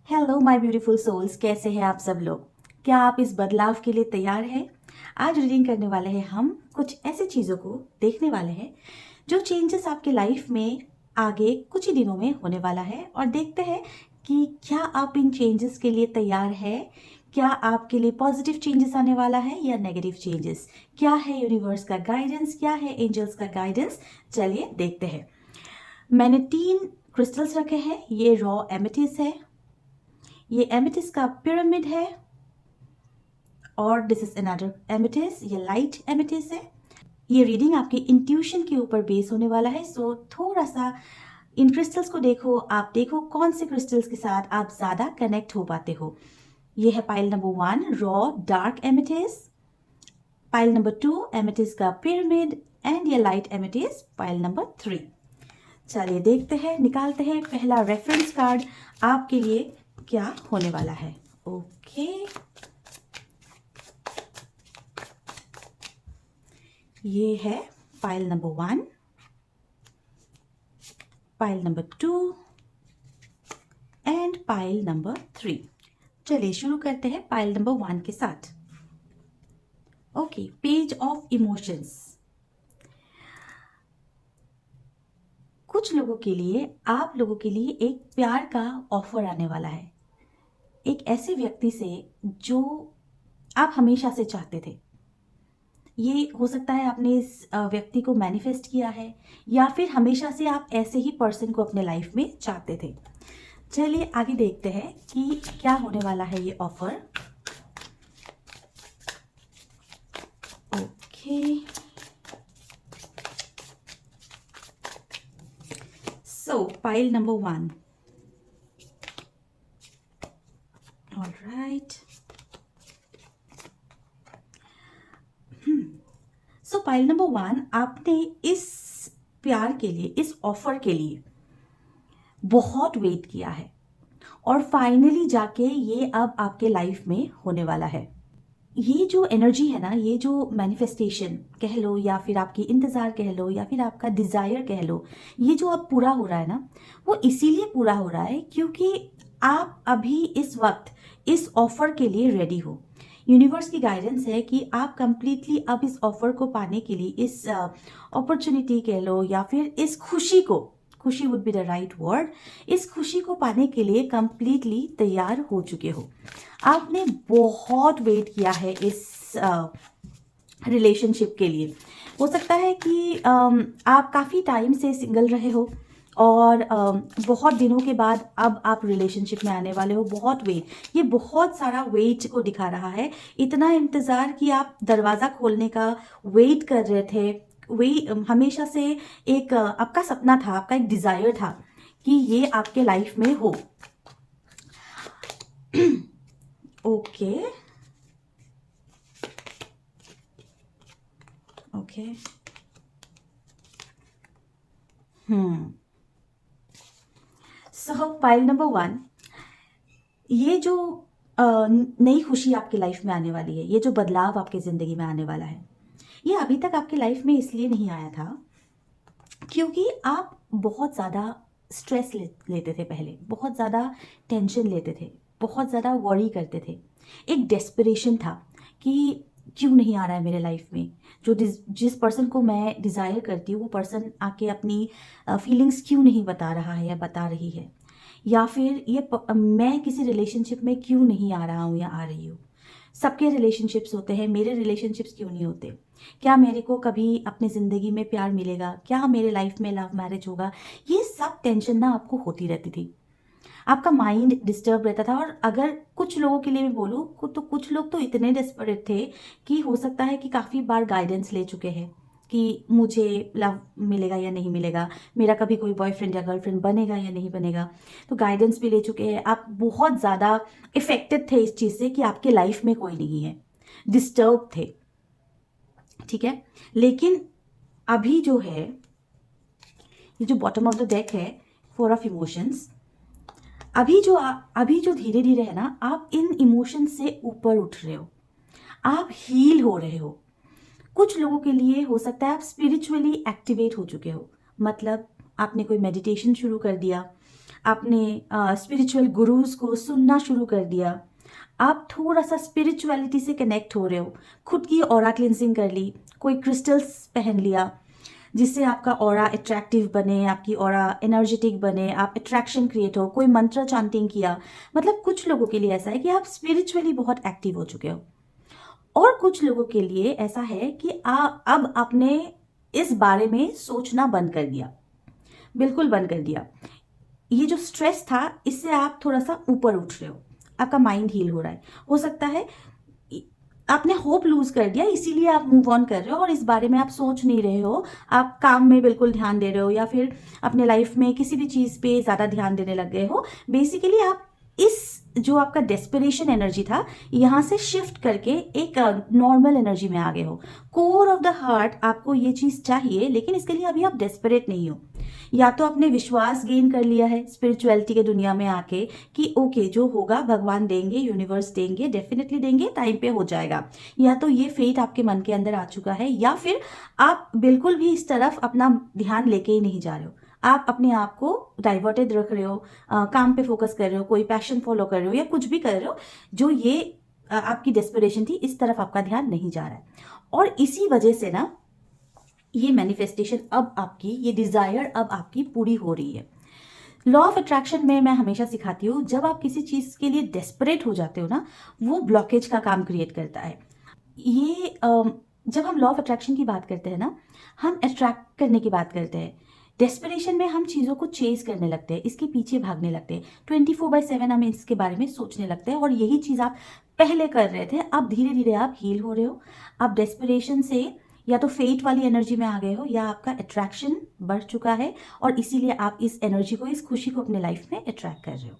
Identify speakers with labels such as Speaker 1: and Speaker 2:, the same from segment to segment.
Speaker 1: Hello my beautiful souls, कैसे हैं आप सब लोग। क्या आप इस बदलाव के लिए तैयार हैं? आज रीडिंग करने वाले हैं हम कुछ ऐसी चीज़ों को देखने वाले हैं जो चेंजेस आपके लाइफ में आगे कुछ ही दिनों में होने वाला है, और देखते हैं कि क्या आप इन चेंजेस के लिए तैयार है। क्या आपके लिए पॉजिटिव चेंजेस आने वाला है या नेगेटिव चेंजेस? क्या है यूनिवर्स का गाइडेंस, क्या है एंजल्स का गाइडेंस? चलिए देखते हैं। मैंने 3 क्रिस्टल्स रखे हैं। ये रॉ एमेथिस्ट है, ये एमेथिस्ट का पिरामिड है, और दिस इज अनदर एमेथिस्ट, ये लाइट एमेथिस्ट है। ये रीडिंग आपकी इंट्यूशन के ऊपर बेस होने वाला है, सो थोड़ा सा इन क्रिस्टल्स को देखो। आप देखो कौन से क्रिस्टल्स के साथ आप ज़्यादा कनेक्ट हो पाते हो। ये है pile number 1 raw dark amethyst, pile number 2 amethyst का पिरामिड, एंड ये लाइट एमेथिस्ट पाइल नंबर 3। चलिए देखते हैं, निकालते हैं पहला रेफरेंस कार्ड आपके लिए क्या होने वाला है। ओके, ये है pile number 1, pile number 2 and pile number 3। चलिए शुरू करते हैं पाइल नंबर 1 के साथ। Okay, page of emotions. कुछ लोगों के लिए, आप लोगों के लिए एक प्यार का ऑफर आने वाला है, एक ऐसे व्यक्ति से जो आप हमेशा से चाहते थे। ये हो सकता है आपने इस व्यक्ति को मैनिफेस्ट किया है, या फिर हमेशा से आप ऐसे ही पर्सन को अपने लाइफ में चाहते थे। चलिए आगे देखते हैं कि क्या होने वाला है ये ऑफर। ओके, सो पाइल नंबर 1, ऑलराइट। सो पाइल नंबर 1, आपने इस प्यार के लिए, इस ऑफर के लिए बहुत वेट किया है, और फाइनली जाके ये अब आपके लाइफ में होने वाला है। ये जो एनर्जी है ना, ये जो मैनिफेस्टेशन कह लो, या फिर आपकी इंतज़ार कह लो, या फिर आपका डिज़ायर कह लो, ये जो अब पूरा हो रहा है ना, वो इसीलिए पूरा हो रहा है क्योंकि आप अभी इस वक्त इस ऑफर के लिए रेडी हो। यूनिवर्स की गाइडेंस है कि आप कंप्लीटली अब इस ऑफर को पाने के लिए, इस अपॉर्चुनिटी कह लो, या फिर इस खुशी को, खुशी would be the right word, इस खुशी को पाने के लिए कंप्लीटली तैयार हो चुके हो। आपने बहुत वेट किया है इस रिलेशनशिप के लिए। हो सकता है कि आप काफ़ी टाइम से सिंगल रहे हो, और बहुत दिनों के बाद अब आप रिलेशनशिप में आने वाले हो। बहुत वेट, ये बहुत सारा वेट को दिखा रहा है। इतना इंतज़ार कि आप दरवाज़ा खोलने का वेट कर रहे थे। वही हमेशा से एक आपका सपना था, आपका एक डिज़ायर था कि ये आपके लाइफ में हो। ओके ओके, सो पाइल नंबर 1, ये जो नई खुशी आपकी लाइफ में आने वाली है, ये जो बदलाव आपकी ज़िंदगी में आने वाला है, ये अभी तक आपकी लाइफ में इसलिए नहीं आया था क्योंकि आप बहुत ज़्यादा स्ट्रेस लेते थे पहले, बहुत ज़्यादा टेंशन लेते थे, बहुत ज़्यादा वरी करते थे। एक डेस्परेशन था कि क्यों नहीं आ रहा है मेरे लाइफ में, जो जिस पर्सन को मैं डिज़ायर करती हूँ वो पर्सन आके अपनी फीलिंग्स क्यों नहीं बता रहा है या बता रही है, या फिर मैं किसी रिलेशनशिप में क्यों नहीं आ रहा हूँ या आ रही हूँ। सबके रिलेशनशिप्स होते हैं, मेरे रिलेशनशिप्स क्यों नहीं होते? क्या मेरे को कभी अपनी ज़िंदगी में प्यार मिलेगा? क्या मेरे लाइफ में लव मैरिज होगा? ये सब टेंशन ना आपको होती रहती थी। आपका माइंड डिस्टर्ब रहता था। और अगर कुछ लोगों के लिए मैं बोलूँ तो कुछ लोग तो इतने डेस्परेट थे कि हो सकता है कि काफ़ी बार गाइडेंस ले चुके हैं कि मुझे लव मिलेगा या नहीं मिलेगा, मेरा कभी कोई बॉयफ्रेंड या गर्लफ्रेंड बनेगा या नहीं बनेगा। तो गाइडेंस भी ले चुके हैं। आप बहुत ज़्यादा इफेक्टेड थे इस चीज़ से कि आपके लाइफ में कोई नहीं है, डिस्टर्ब थे, ठीक है। लेकिन अभी जो है, ये जो बॉटम ऑफ द डेक है, 4 ऑफ इमोशंस, अभी जो धीरे धीरे है ना, आप इन इमोशन से ऊपर उठ रहे हो, आप हील हो रहे हो। कुछ लोगों के लिए हो सकता है आप स्पिरिचुअली एक्टिवेट हो चुके हो, मतलब आपने कोई मेडिटेशन शुरू कर दिया, आपने स्पिरिचुअल गुरुज को सुनना शुरू कर दिया, आप थोड़ा सा स्पिरिचुअलिटी से कनेक्ट हो रहे हो, खुद की ऑरा क्लिनजिंग कर ली, कोई क्रिस्टल्स पहन लिया जिससे आपका ऑरा अट्रैक्टिव बने, आपकी ऑरा एनर्जेटिक बने, आप अट्रैक्शन क्रिएट हो, कोई मंत्र चांटिंग किया। मतलब कुछ लोगों के लिए ऐसा है कि आप स्पिरिचुअली बहुत एक्टिव हो चुके हो, और कुछ लोगों के लिए ऐसा है कि अब आपने इस बारे में सोचना बंद कर दिया, बिल्कुल बंद कर दिया। ये जो स्ट्रेस था इससे आप थोड़ा सा ऊपर उठ रहे हो, आपका माइंड हील हो रहा है। हो सकता है आपने होप लूज कर दिया, इसीलिए आप मूव ऑन कर रहे हो और इस बारे में आप सोच नहीं रहे हो, आप काम में बिल्कुल ध्यान दे रहे हो, या फिर अपने लाइफ में किसी भी चीज़ पे ज़्यादा ध्यान देने लग गए हो। बेसिकली आप इस जो आपका डेस्परेशन एनर्जी था यहाँ से शिफ्ट करके एक नॉर्मल एनर्जी में आ गए हो। कोर ऑफ द हार्ट आपको ये चीज़ चाहिए, लेकिन इसके लिए अभी आप डेस्परेट नहीं हो। या तो आपने विश्वास गेन कर लिया है स्पिरिचुअलिटी के दुनिया में आके कि ओके जो होगा भगवान देंगे, यूनिवर्स देंगे, डेफिनेटली देंगे, टाइम पे हो जाएगा। या तो ये फेट आपके मन के अंदर आ चुका है, या फिर आप बिल्कुल भी इस तरफ अपना ध्यान लेके ही नहीं जा रहे हो, आप अपने आप को डाइवर्टेड रख रहे हो, काम पे फोकस कर रहे हो, कोई पैशन फॉलो कर रहे हो, या कुछ भी कर रहे हो जो ये आपकी डेस्परेशन थी, इस तरफ आपका ध्यान नहीं जा रहा है। और इसी वजह से ना ये मैनिफेस्टेशन अब आपकी, ये डिजायर अब आपकी पूरी हो रही है। लॉ ऑफ अट्रैक्शन में मैं हमेशा सिखाती हूँ, जब आप किसी चीज़ के लिए डेस्परेट हो जाते हो ना, वो ब्लॉकेज का काम क्रिएट करता है। ये जब हम लॉ ऑफ अट्रैक्शन की बात करते हैं ना, हम अट्रैक्ट करने की बात करते हैं। डेस्परेशन में हम चीज़ों को चेज करने लगते हैं, इसके पीछे भागने लगते हैं, 24/7 हम इसके बारे में सोचने लगते हैं। और यही चीज़ आप पहले कर रहे थे, अब धीरे धीरे आप हील हो रहे हो। आप डेस्परेशन से या तो फेट वाली एनर्जी में आ गए हो, या आपका अट्रैक्शन बढ़ चुका है और इसीलिए आप इस एनर्जी को, इस खुशी को अपने लाइफ में अट्रैक्ट कर रहे हो।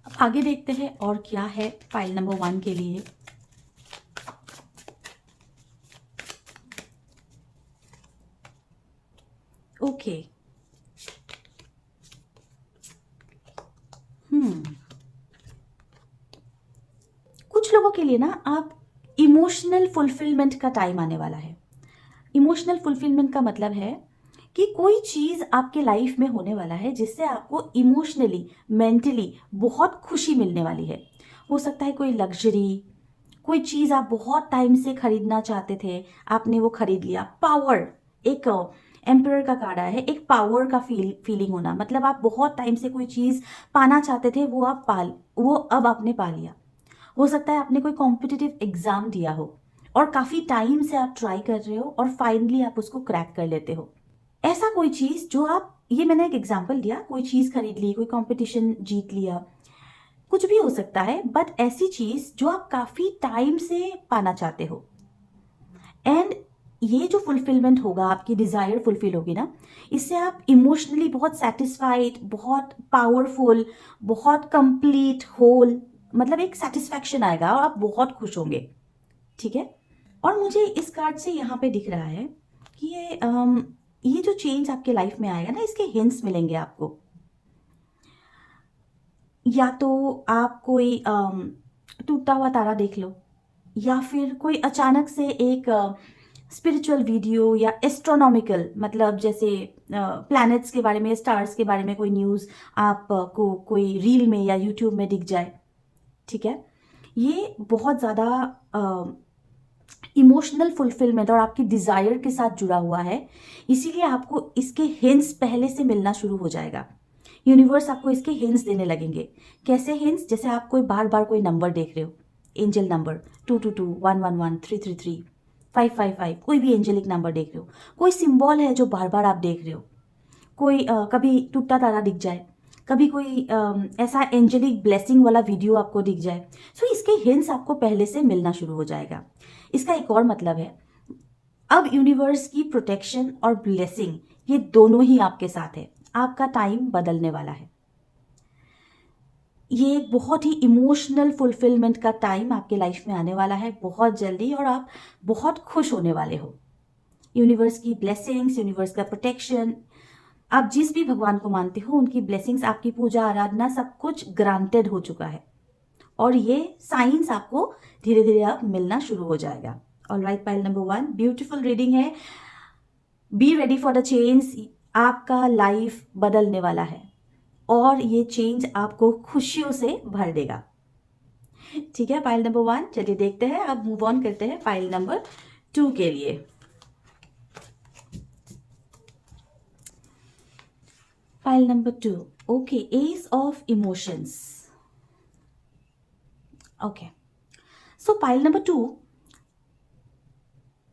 Speaker 1: अब आगे देखते हैं और क्या है फाइल नंबर 1 के लिए। ओके कुछ लोगों के लिए ना आप इमोशनल फुलफिलमेंट का टाइम आने वाला है। इमोशनल फुलफिलमेंट का मतलब है कि कोई चीज़ आपके लाइफ में होने वाला है जिससे आपको इमोशनली, मेंटली बहुत खुशी मिलने वाली है। हो सकता है कोई लग्जरी, कोई चीज़ आप बहुत टाइम से खरीदना चाहते थे, आपने वो खरीद लिया। पावर, एक एम्परर का कार्ड आया है, एक पावर का फीलिंग होना, मतलब आप बहुत टाइम से कोई चीज़ पाना चाहते थे, वो अब आपने पा लिया। हो सकता है आपने कोई कॉम्पिटिटिव एग्जाम दिया हो और काफ़ी टाइम से आप ट्राई कर रहे हो और फाइनली आप उसको क्रैक कर लेते हो। ऐसा कोई चीज़ जो आप, ये मैंने एक एग्जाम्पल दिया, कोई चीज़ खरीद ली, कोई कंपटीशन जीत लिया, कुछ भी हो सकता है, बट ऐसी चीज़ जो आप काफ़ी टाइम से पाना चाहते हो। एंड ये जो फुलफिलमेंट होगा, आपकी डिज़ायर फुलफिल होगी ना, इससे आप इमोशनली बहुत सेटिस्फाइड, बहुत पावरफुल, बहुत कंप्लीट, होल, मतलब एक सेटिस्फैक्शन आएगा और आप बहुत खुश होंगे। ठीक है। और मुझे इस कार्ड से यहाँ पे दिख रहा है कि ये जो चेंज आपके लाइफ में आएगा ना, इसके हिंट्स मिलेंगे आपको। या तो आप कोई टूटता हुआ तारा देख लो, या फिर कोई अचानक से एक स्पिरिचुअल वीडियो या एस्ट्रोनॉमिकल, मतलब जैसे प्लैनेट्स के बारे में, स्टार्स के बारे में कोई न्यूज़ आपको कोई रील में या यूट्यूब में दिख जाए। ठीक है। ये बहुत ज़्यादा इमोशनल फुलफिलमेंट और आपकी डिज़ायर के साथ जुड़ा हुआ है, इसीलिए आपको इसके हिंट्स पहले से मिलना शुरू हो जाएगा। यूनिवर्स आपको इसके हिंट्स देने लगेंगे। कैसे हिंट्स? जैसे आप कोई बार बार कोई नंबर देख रहे हो, एंजल नंबर 222, 111, 333, 555, कोई भी एंजलिक नंबर देख रहे हो, कोई सिंबल है जो बार बार आप देख रहे हो, कोई कभी टूटता तारा दिख जाए, कभी कोई ऐसा एंजलिक ब्लेसिंग वाला वीडियो आपको दिख जाए, सो इसके हिंट्स आपको पहले से मिलना शुरू हो जाएगा। इसका एक और मतलब है, अब यूनिवर्स की प्रोटेक्शन और ब्लेसिंग ये दोनों ही आपके साथ है। आपका टाइम बदलने वाला है। ये एक बहुत ही इमोशनल फुलफिलमेंट का टाइम आपके लाइफ में आने वाला है बहुत जल्दी, और आप बहुत खुश होने वाले हो। यूनिवर्स की ब्लेसिंग्स, यूनिवर्स का प्रोटेक्शन, आप जिस भी भगवान को मानते हो उनकी ब्लेसिंग्स, आपकी पूजा आराधना सब कुछ ग्रांटेड हो चुका है, और ये साइंस आपको धीरे धीरे अब मिलना शुरू हो जाएगा। Alright, pile number 1 beautiful reading है। Be ready for the change. आपका लाइफ बदलने वाला है और ये चेंज आपको खुशियों से भर देगा। ठीक है, पाइल नंबर 1। चलिए देखते हैं, अब मूव ऑन करते हैं पाइल नंबर 2 के लिए। Pile number 2, okay, S of emotions. Okay, so pile number 2,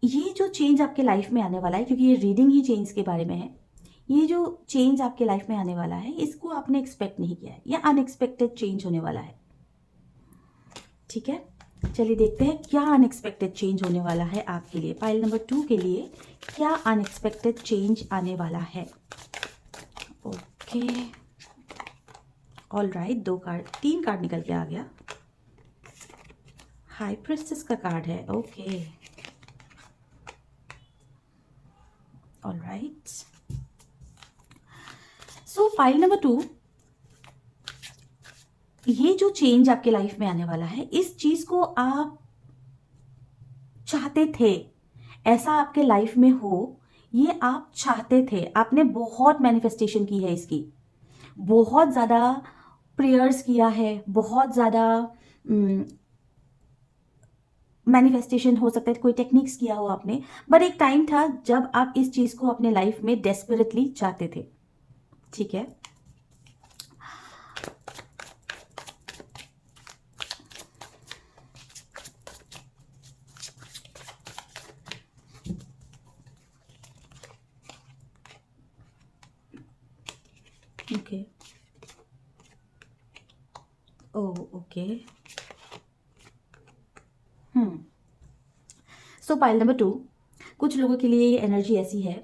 Speaker 1: ये जो चेंज आपके लाइफ में आने वाला है, क्योंकि ये रीडिंग ही चेंज के बारे में है, ये जो चेंज आपके लाइफ में आने वाला है इसको आपने एक्सपेक्ट नहीं किया है, या अनएक्सपेक्टेड चेंज होने वाला है। ठीक है, चलिए देखते हैं क्या अनएक्सपेक्टेड चेंज होने वाला है आपके लिए। पाइल नंबर 2 के लिए क्या अनएक्सपेक्टेड चेंज आने वाला है। ओके, ऑल राइट, 3 कार्ड निकल के आ गया। हाई प्रिस्टेस का कार्ड है। ओके, ऑल राइट, सो पाइल नंबर 2, ये जो चेंज आपके लाइफ में आने वाला है, इस चीज को आप चाहते थे ऐसा आपके लाइफ में हो, ये आप चाहते थे, आपने बहुत मैनिफेस्टेशन की है इसकी, बहुत ज़्यादा प्रेयर्स किया है, बहुत ज़्यादा मैनिफेस्टेशन हो सकता है, कोई टेक्निक्स किया हो आपने, बट एक टाइम था जब आप इस चीज़ को अपने लाइफ में डेस्परेटली चाहते थे। ठीक है, ओके, ओके, सो पाइल नंबर 2, कुछ लोगों के लिए ये एनर्जी ऐसी है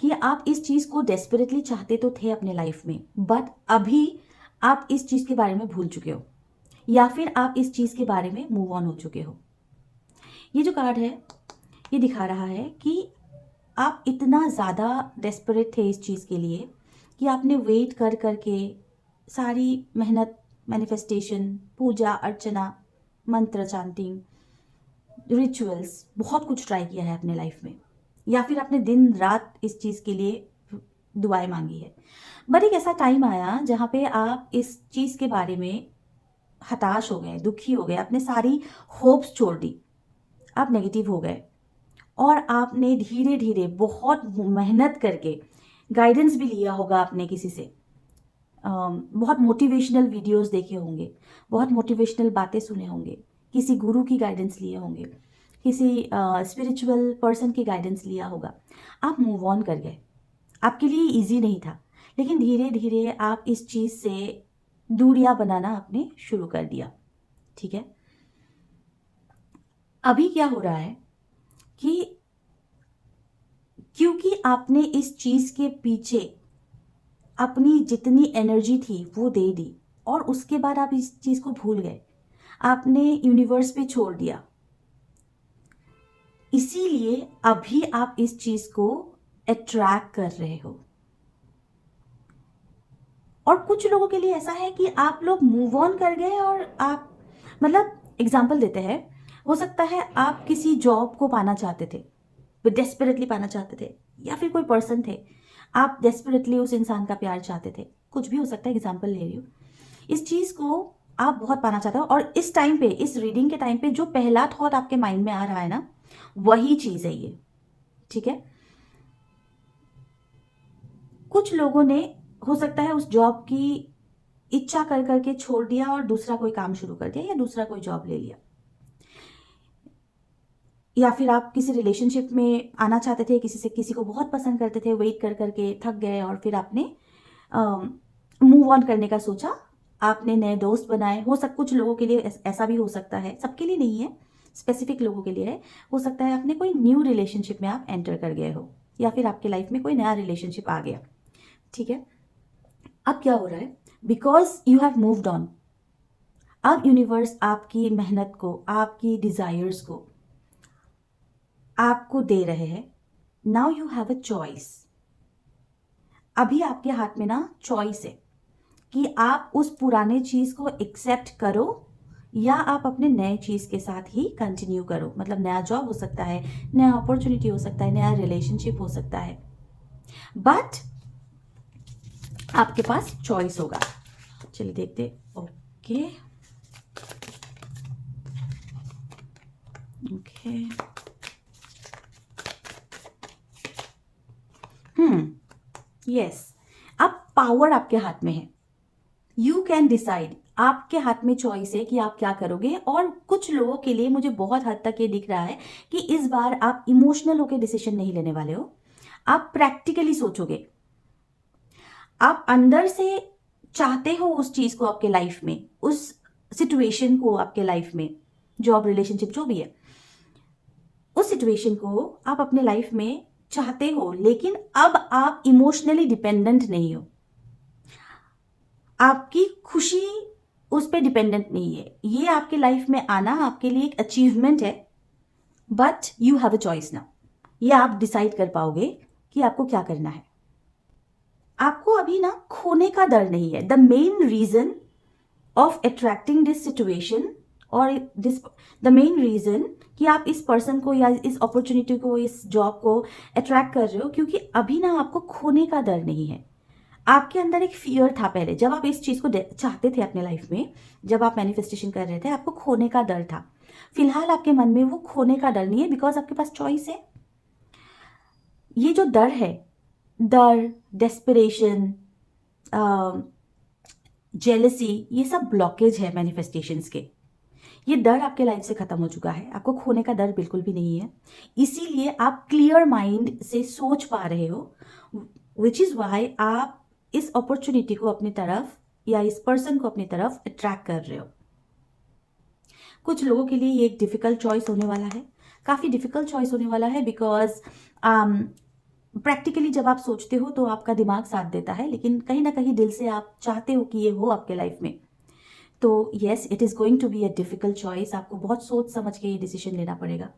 Speaker 1: कि आप इस चीज़ को डेस्परेटली चाहते तो थे अपने लाइफ में, बट अभी आप इस चीज़ के बारे में भूल चुके हो, या फिर आप इस चीज़ के बारे में मूव ऑन हो चुके हो। ये जो कार्ड है ये दिखा रहा है कि आप इतना ज़्यादा डेस्परेट थे इस चीज़ के लिए कि आपने वेट कर करके सारी मेहनत, मैनिफेस्टेशन, पूजा अर्चना, मंत्र चांटिंग, रिचुअल्स, बहुत कुछ ट्राई किया है अपने लाइफ में, या फिर आपने दिन रात इस चीज़ के लिए दुआएं मांगी है, बट एक ऐसा टाइम आया जहाँ पे आप इस चीज़ के बारे में हताश हो गए, दुखी हो गए, आपने सारी होप्स छोड़ दी, आप नेगेटिव हो गए, और आपने धीरे धीरे बहुत मेहनत करके गाइडेंस भी लिया होगा आपने किसी से, बहुत मोटिवेशनल वीडियोस देखे होंगे, बहुत मोटिवेशनल बातें सुने होंगे, किसी गुरु की गाइडेंस लिए होंगे, किसी स्पिरिचुअल पर्सन की गाइडेंस लिया होगा, आप मूव ऑन कर गए। आपके लिए इजी नहीं था, लेकिन धीरे धीरे आप इस चीज़ से दूरियां बनाना आपने शुरू कर दिया। ठीक है, अभी क्या हो रहा है कि क्योंकि आपने इस चीज़ के पीछे अपनी जितनी एनर्जी थी वो दे दी, और उसके बाद आप इस चीज़ को भूल गए, आपने यूनिवर्स पे छोड़ दिया, इसीलिए अभी आप इस चीज़ को अट्रैक्ट कर रहे हो। और कुछ लोगों के लिए ऐसा है कि आप लोग मूव ऑन कर गए, और आप, मतलब एग्जाम्पल देते हैं, हो सकता है आप किसी जॉब को पाना चाहते थे, डेस्परेटली पाना चाहते थे, या फिर कोई पर्सन थे, आप डेस्परेटली उस इंसान का प्यार चाहते थे, कुछ भी हो सकता है, एग्जाम्पल ले रही हूँ, इस चीज़ को आप बहुत पाना चाहते हो, और इस टाइम पे, इस रीडिंग के टाइम पे जो पहला थॉट आपके माइंड में आ रहा है ना, वही चीज़ है ये। ठीक है, कुछ लोगों ने हो सकता है उस जॉब की इच्छा कर करके छोड़ दिया और दूसरा कोई काम शुरू कर दिया, या दूसरा कोई जॉब ले लिया, या फिर आप किसी रिलेशनशिप में आना चाहते थे, किसी से, किसी को बहुत पसंद करते थे, वेट कर करके थक गए, और फिर आपने मूव ऑन करने का सोचा, आपने नए दोस्त बनाए, हो सब कुछ लोगों के लिए ऐसा भी हो सकता है, सबके लिए नहीं है, स्पेसिफिक लोगों के लिए है, हो सकता है आपने कोई न्यू रिलेशनशिप में आप एंटर कर गए हो, या फिर आपके लाइफ में कोई नया रिलेशनशिप आ गया। ठीक है, अब क्या हो रहा है, because you have moved on, अब यूनिवर्स आपकी मेहनत को, आपकी डिजायर्स को आपको दे रहे हैं। Now you have a choice, अभी आपके हाथ में ना चॉइस है कि आप उस पुराने चीज को एक्सेप्ट करो, या आप अपने नए चीज के साथ ही कंटिन्यू करो, मतलब नया जॉब हो सकता है, नया अपॉर्चुनिटी हो सकता है, नया रिलेशनशिप हो सकता है, बट आपके पास चॉइस होगा। चलिए देखते। ओके ओके यस, अब पावर आपके हाथ में है। यू कैन डिसाइड, आपके हाथ में चॉइस है कि आप क्या करोगे। और कुछ लोगों के लिए मुझे बहुत हद तक ये दिख रहा है कि इस बार आप इमोशनल होकर डिसीजन नहीं लेने वाले हो, आप प्रैक्टिकली सोचोगे। आप अंदर से चाहते हो उस चीज को आपके लाइफ में, उस सिचुएशन को आपके लाइफ में, जॉब रिलेशनशिप जो भी है, उस सिचुएशन को आप अपने लाइफ में चाहते हो, लेकिन अब आप इमोशनली डिपेंडेंट नहीं हो। आपकी खुशी उस पर डिपेंडेंट नहीं है। ये आपके लाइफ में आना आपके लिए एक अचीवमेंट है, but you have a choice now. ये आप डिसाइड कर पाओगे कि आपको क्या करना है। आपको अभी ना खोने का डर नहीं है। The main reason of attracting this situation और दिस, द मेन रीजन कि आप इस पर्सन को या इस अपॉर्चुनिटी को, इस जॉब को अट्रैक्ट कर रहे हो, क्योंकि अभी ना आपको खोने का डर नहीं है। आपके अंदर एक फियर था पहले, जब आप इस चीज को चाहते थे अपने लाइफ में, जब आप मैनिफेस्टेशन कर रहे थे, आपको खोने का डर था। फिलहाल आपके मन में वो खोने का डर नहीं है, बिकॉज आपके पास चॉइस है। ये जो डर है, डर, डेस्परेशन, जेलसी, ये सब ब्लॉकेज है मैनिफेस्टेशंस के। ये डर आपके लाइफ से खत्म हो चुका है। आपको खोने का डर बिल्कुल भी नहीं है। इसीलिए आप क्लियर माइंड से सोच पा रहे हो, विच इज वाई आप इस अपॉर्चुनिटी को अपनी तरफ या इस पर्सन को अपनी तरफ अट्रैक्ट कर रहे हो। कुछ लोगों के लिए ये एक डिफिकल्ट चॉइस होने वाला है, काफ़ी डिफिकल्ट चॉइस होने वाला है, बिकॉज प्रैक्टिकली जब आप सोचते हो तो आपका दिमाग साथ देता है, लेकिन कहीं ना कहीं दिल से आप चाहते हो कि ये हो आपके लाइफ में। तो yes, it is going to be a difficult choice. आपको बहुत सोच समझ के ये डिसीजन लेना पड़ेगा।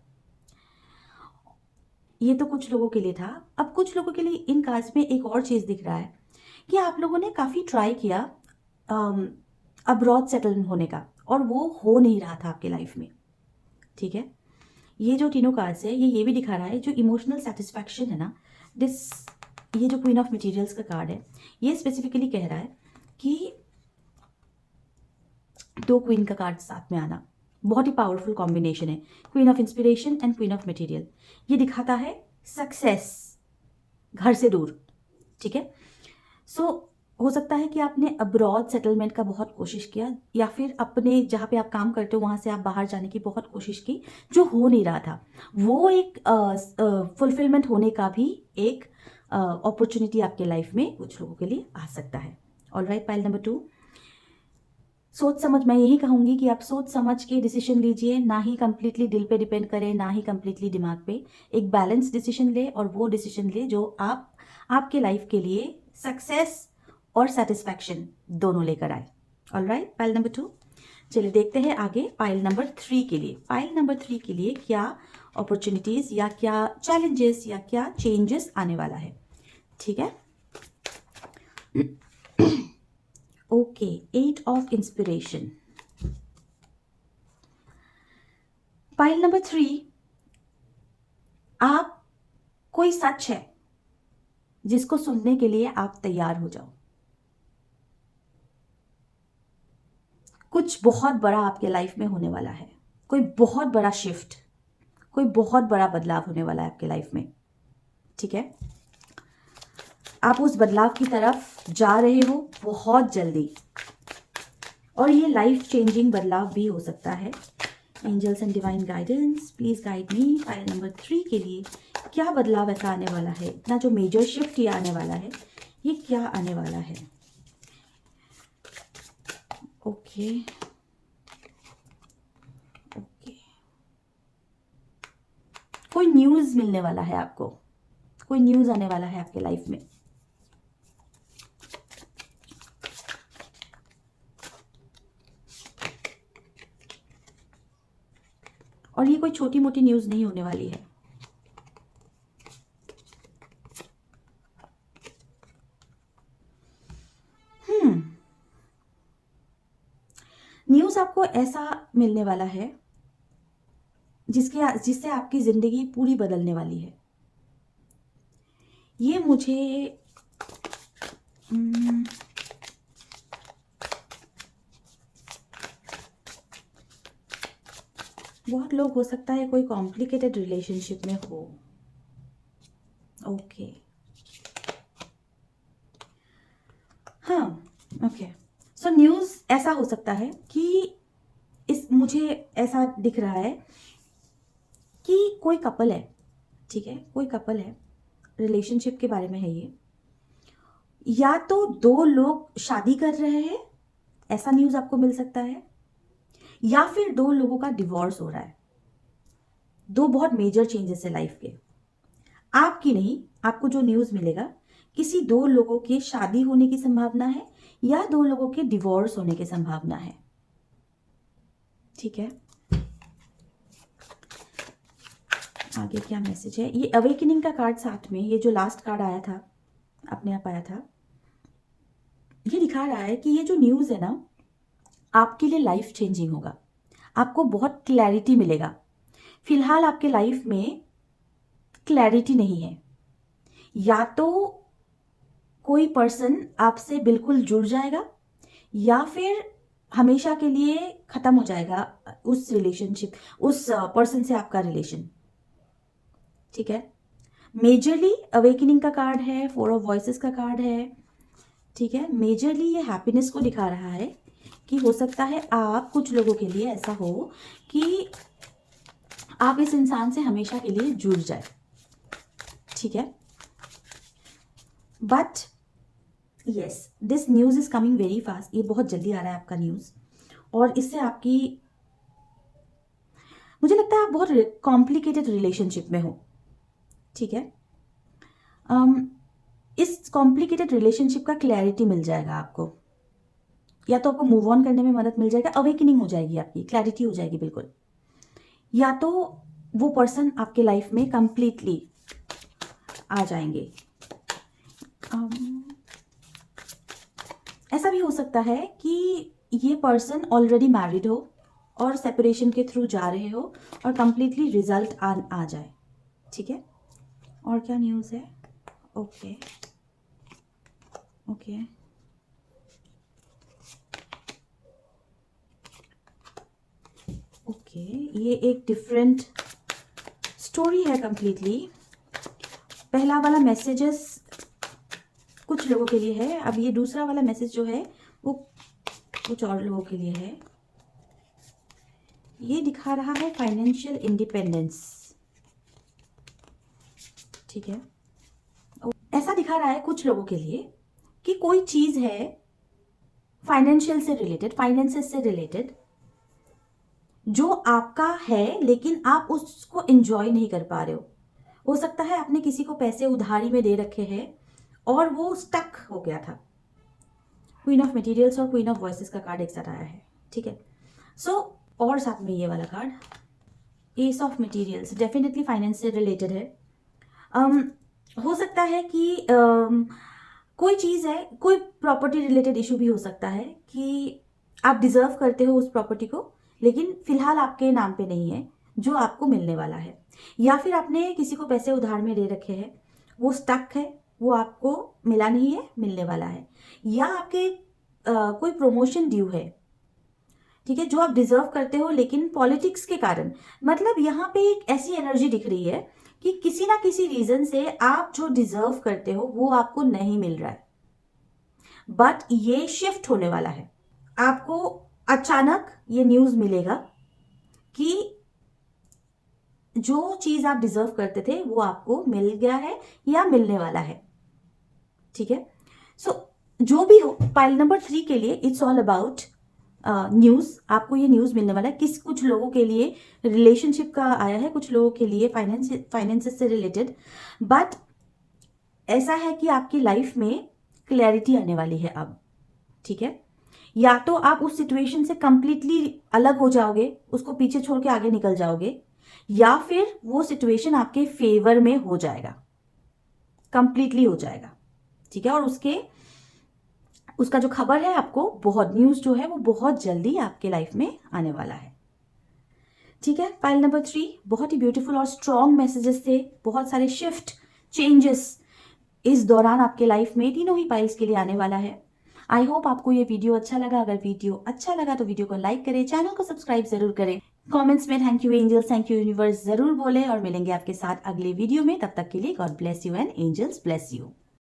Speaker 1: ये तो कुछ लोगों के लिए था। अब कुछ लोगों के लिए इन कार्ड्स में एक और चीज़ दिख रहा है कि आप लोगों ने काफ़ी ट्राई किया अब्रॉड सेटल होने का, और वो हो नहीं रहा था आपके लाइफ में। ठीक है, ये जो तीनों कार्ड्स है, ये भी दिखा रहा है जो इमोशनल सेटिस्फैक्शन है ना, दिस, ये जो क्वीन ऑफ मटेरियल्स का कार्ड है, ये स्पेसिफिकली कह रहा है कि दो क्वीन का कार्ड साथ में आना बहुत ही पावरफुल कॉम्बिनेशन है। Queen of inspiration and queen of material, ये दिखाता है सक्सेस घर से दूर। ठीक है, सो हो सकता है कि आपने अब्रॉड सेटलमेंट का बहुत कोशिश किया, या फिर अपने जहाँ पे आप काम करते हो वहाँ से आप बाहर जाने की बहुत कोशिश की, जो हो नहीं रहा था। वो एक फुलफिलमेंट होने का भी एक अपॉर्चुनिटी आपके लाइफ में कुछ लोगों के लिए आ सकता है। ऑलराइट, पाइल नंबर 2, सोच समझ, मैं यही कहूँगी कि आप सोच समझ के डिसीजन लीजिए, ना ही कंप्लीटली दिल पे डिपेंड करें, ना ही कंप्लीटली दिमाग पे। एक बैलेंस डिसीजन ले, और वो डिसीजन ले जो आपके लाइफ के लिए सक्सेस और सेटिस्फैक्शन दोनों लेकर आए। Alright, pile number 2। चलिए देखते हैं आगे पाइल नंबर 3 के लिए। पाइल नंबर 3 के लिए क्या अपॉर्चुनिटीज या क्या चैलेंजेस या क्या चेंजेस आने वाला है। ठीक है, okay, 8 of inspiration. Pile number 3, आप, कोई सच है जिसको सुनने के लिए आप तैयार हो जाओ। कुछ बहुत बड़ा आपके लाइफ में होने वाला है, कोई बहुत बड़ा शिफ्ट, कोई बहुत बड़ा बदलाव होने वाला है आपके लाइफ में। ठीक है, आप उस बदलाव की तरफ जा रहे हो बहुत जल्दी, और ये लाइफ चेंजिंग बदलाव भी हो सकता है। Angels and divine guidance, please guide me. File number 3 के लिए क्या बदलाव ऐसा आने वाला है, इतना जो मेजर शिफ्ट ये आने वाला है, ये क्या आने वाला है। ओके ओके, कोई न्यूज मिलने वाला है आपको, कोई न्यूज आने वाला है आपके लाइफ में। और ये कोई छोटी मोटी न्यूज नहीं होने वाली है। न्यूज आपको ऐसा मिलने वाला है जिससे आपकी जिंदगी पूरी बदलने वाली है। ये मुझे बहुत लोग हो सकता है कोई कॉम्प्लिकेटेड रिलेशनशिप में हो। ओके, हाँ, ओके। सो न्यूज़ ऐसा हो सकता है कि मुझे ऐसा दिख रहा है कि कोई कपल है, ठीक है, कोई कपल है, रिलेशनशिप के बारे में है ये। या तो दो लोग शादी कर रहे हैं, ऐसा न्यूज़ आपको मिल सकता है, या फिर दो लोगों का डिवोर्स हो रहा है। दो बहुत मेजर चेंजेस है लाइफ के। आपकी नहीं, आपको जो न्यूज़ मिलेगा, किसी दो लोगों के शादी होने की संभावना है या दो लोगों के डिवोर्स होने की संभावना है, ठीक है। आगे क्या मैसेज है? ये अवेकनिंग का कार्ड साथ में, ये जो लास्ट कार्ड आया था, अपने आप आया था, ये दिखा रहा है कि ये जो न्यूज़ है ना, आपके लिए लाइफ चेंजिंग होगा। आपको बहुत क्लैरिटी मिलेगा। फिलहाल आपके लाइफ में क्लैरिटी नहीं है। या तो कोई पर्सन आपसे बिल्कुल जुड़ जाएगा या फिर हमेशा के लिए खत्म हो जाएगा उस रिलेशनशिप, उस पर्सन से आपका रिलेशन, ठीक है। मेजरली अवेकनिंग का कार्ड है, 4 ऑफ वॉइसेस का कार्ड है, ठीक है। मेजरली ये हैप्पीनेस को दिखा रहा है कि हो सकता है आप, कुछ लोगों के लिए ऐसा हो कि आप इस इंसान से हमेशा के लिए जुड़ जाए, ठीक है। But yes, this news is coming very fast. ये बहुत जल्दी आ रहा है आपका न्यूज़, और इससे आपकी, मुझे लगता है आप बहुत कॉम्प्लिकेटेड रिलेशनशिप में हो, ठीक है। इस कॉम्प्लिकेटेड रिलेशनशिप का क्लैरिटी मिल जाएगा आपको। या तो आपको मूव ऑन करने में मदद मिल जाएगा, अवेकनिंग हो जाएगी, आपकी क्लैरिटी हो जाएगी बिल्कुल। या तो वो पर्सन आपके लाइफ में कंप्लीटली आ जाएंगे। ऐसा भी हो सकता है कि ये पर्सन ऑलरेडी मैरिड हो और सेपरेशन के थ्रू जा रहे हो और कंप्लीटली रिजल्ट आ जाए, ठीक है। और क्या न्यूज़ है? ओके ओके, ओके, ये एक डिफरेंट स्टोरी है कंप्लीटली। पहला वाला मैसेजेस कुछ लोगों के लिए है, अब ये दूसरा वाला मैसेज जो है वो कुछ और लोगों के लिए है। ये दिखा रहा है फाइनेंशियल इंडिपेंडेंस, ठीक है। ऐसा दिखा रहा है कुछ लोगों के लिए कि कोई चीज है फाइनेंशियल से रिलेटेड, फाइनेंसेस से रिलेटेड, जो आपका है लेकिन आप उसको एंजॉय नहीं कर पा रहे हो सकता है आपने किसी को पैसे उधारी में दे रखे हैं और वो स्टक हो गया था। क्वीन ऑफ मटेरियल्स और क्वीन ऑफ वॉइसेस का कार्ड एक साथ आया है, ठीक है। सो और साथ में ये वाला card, S of materials, definitely finance से रिलेटेड है। हो सकता है कि कोई चीज़ है, कोई प्रॉपर्टी रिलेटेड इशू भी हो सकता है कि आप डिजर्व करते हो उस प्रॉपर्टी को, लेकिन फिलहाल आपके नाम पे नहीं है जो आपको मिलने वाला है। या फिर आपने किसी को पैसे उधार में दे रखे हैं, वो स्टक है, वो आपको मिला नहीं है, मिलने वाला है। या आपके कोई प्रमोशन ड्यू है, ठीक है, जो आप डिजर्व करते हो, लेकिन पॉलिटिक्स के कारण, मतलब यहाँ पे एक ऐसी एनर्जी दिख रही है कि किसी ना किसी रीजन से आप जो डिजर्व करते हो वो आपको नहीं मिल रहा है। बट ये शिफ्ट होने वाला है। आपको अचानक ये न्यूज मिलेगा कि जो चीज आप डिजर्व करते थे वो आपको मिल गया है या मिलने वाला है, ठीक है। सो जो भी हो, पाइल नंबर 3 के लिए इट्स ऑल अबाउट न्यूज। आपको ये न्यूज मिलने वाला है। कुछ लोगों के लिए रिलेशनशिप का आया है, कुछ लोगों के लिए फाइनेंस से रिलेटेड। बट ऐसा है कि आपकी लाइफ में क्लैरिटी आने वाली है अब, ठीक है। या तो आप उस सिचुएशन से कंप्लीटली अलग हो जाओगे, उसको पीछे छोड़ के आगे निकल जाओगे, या फिर वो सिचुएशन आपके फेवर में हो जाएगा, कंप्लीटली हो जाएगा, ठीक है। और उसका जो खबर है, आपको बहुत न्यूज जो है वो बहुत जल्दी आपके लाइफ में आने वाला है, ठीक है। पाइल नंबर 3 बहुत ही ब्यूटीफुल और स्ट्रॉन्ग मैसेजेस थे, बहुत सारे शिफ्ट चेंजेस इस दौरान आपके लाइफ में तीनों ही पाइल्स के लिए आने वाला है। आई होप आपको ये वीडियो अच्छा लगा। अगर वीडियो अच्छा लगा तो वीडियो को लाइक करें, चैनल को सब्सक्राइब जरूर करें। कमेंट्स में thank you angels, thank you universe जरूर बोले और मिलेंगे आपके साथ अगले वीडियो में। तब तक के लिए God bless you and angels bless you.